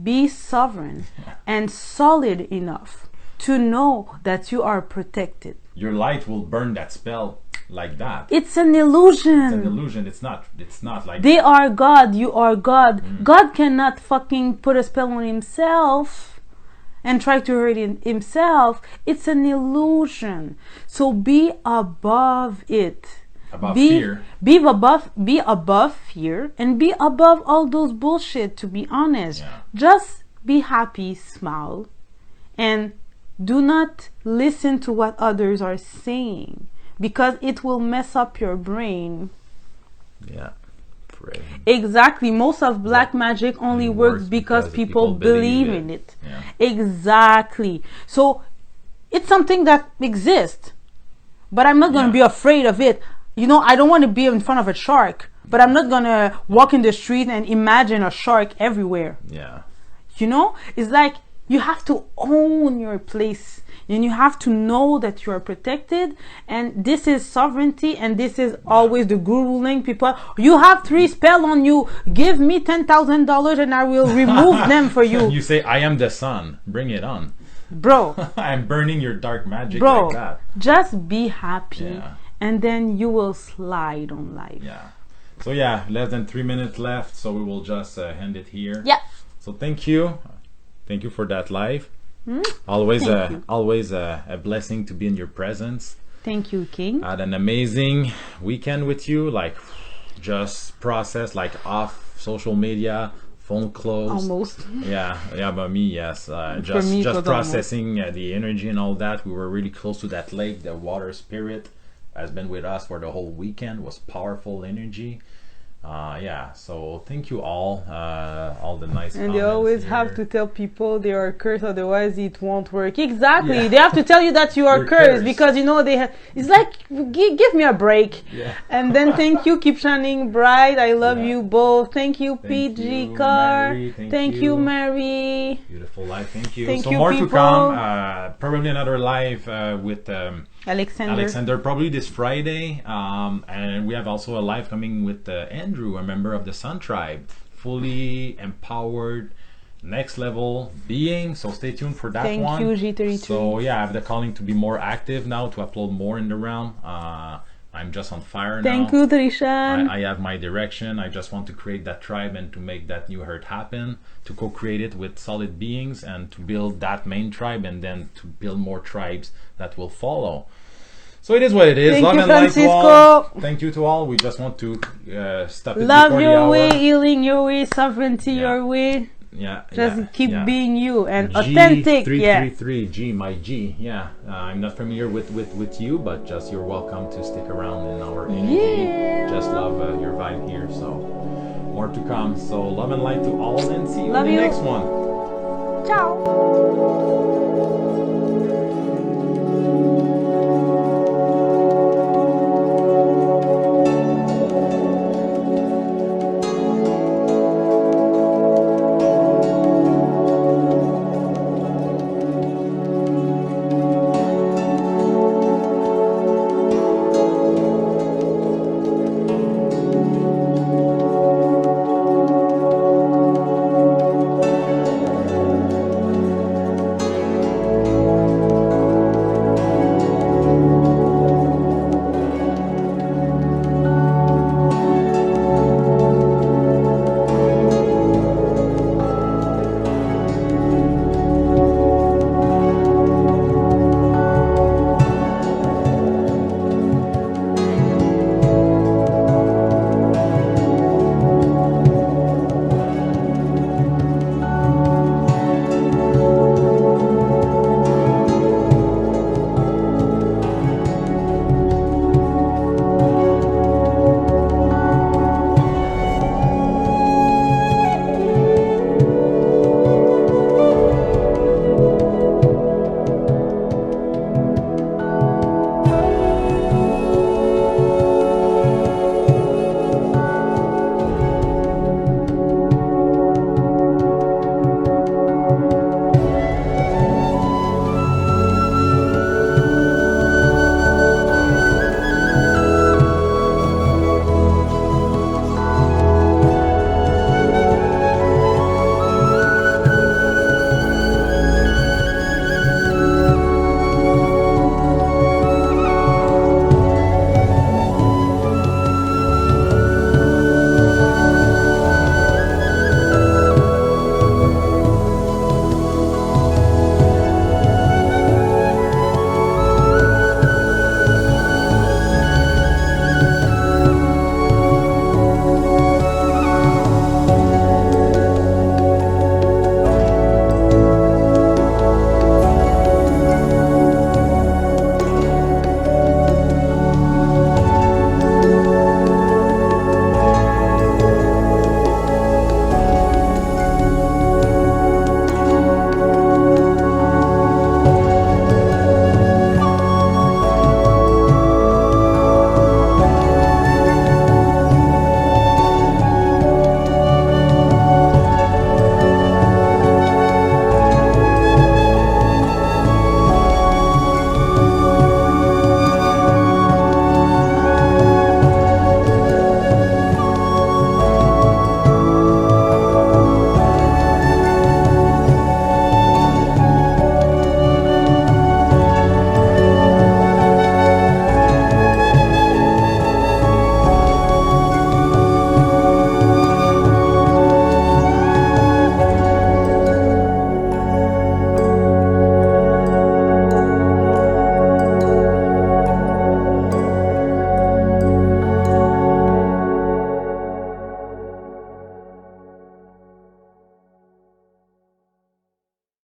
be sovereign and solid enough to know that you are protected. Your light will burn that spell like that. It's an illusion. It's an illusion. It's not like they are God. You are God. God cannot fucking put a spell on himself and try to hurt himself. It's an illusion. So be above it. Above fear. Be above fear and be above all those bullshit, to be honest. Yeah. Just be happy, smile, and do not listen to what others are saying, because it will mess up your brain. Yeah. Pray. Exactly. Most of black magic only works because people believe in it. Yeah. Exactly. So it's something that exists, but I'm not going to be afraid of it. You know, I don't want to be in front of a shark, but I'm not going to walk in the street and imagine a shark everywhere. Yeah. You know, it's like you have to own your place, and you have to know that you are protected, and this is sovereignty, and this is always the guru ruling people. You have 3 spell on you, give me $10,000 and I will remove them for you. You say, I am the sun, bring it on. Bro, I'm burning your dark magic bro, like that. just be happy. Yeah. And then you will slide on life. Yeah. So yeah, less than 3 minutes left, so we will just end it here. Yeah. So thank you for that live. Always a blessing to be in your presence. Thank you, King. Had an amazing weekend with you, like just process, like off social media, phone closed. Almost. Yeah, but me, yes. For Just me, it was processing the energy and all that. We were really close to that lake. The water spirit has been with us for the whole weekend. It was powerful energy. So thank you all the nice And comments they always here. have to tell people they are cursed, otherwise it won't work. Exactly. Yeah. They have to tell you that you are You're cursed, cursed. because you know it's like give me a break. Yeah. And then thank you, keep shining bright. I love Yeah. you both. Thank you, Thank PG you, Car. Mary. Thank you, Mary. Beautiful live, thank you. Thank So you, more to people. come. Probably another live with Alexander. probably this Friday. And we have also a live coming with Andrew, a member of the Sun Tribe, fully empowered, next level being. So stay tuned for that one. Thank you, G33. So yeah, I have the calling to be more active now, to upload more in the realm. I'm just on fire now. Thank you, Trishan. I have my direction. I just want to create that tribe and to make that new herd happen, to co-create it with solid beings and to build that main tribe, and then to build more tribes that will follow. So it is what it is. Thank Love you, and light to Francisco. all. Thank you to all. We just want to stop it Love before the your hour. way, healing your way, sovereignty Yeah. your way. Yeah. Just yeah, keep yeah. being you and authentic. Yeah. G333 G, my G. Yeah. I'm not familiar with you, but just you're welcome to stick around in our energy. Yeah. Just love your vibe here. So more to come. So love and light to all, and see you Love in the you. next one. Ciao.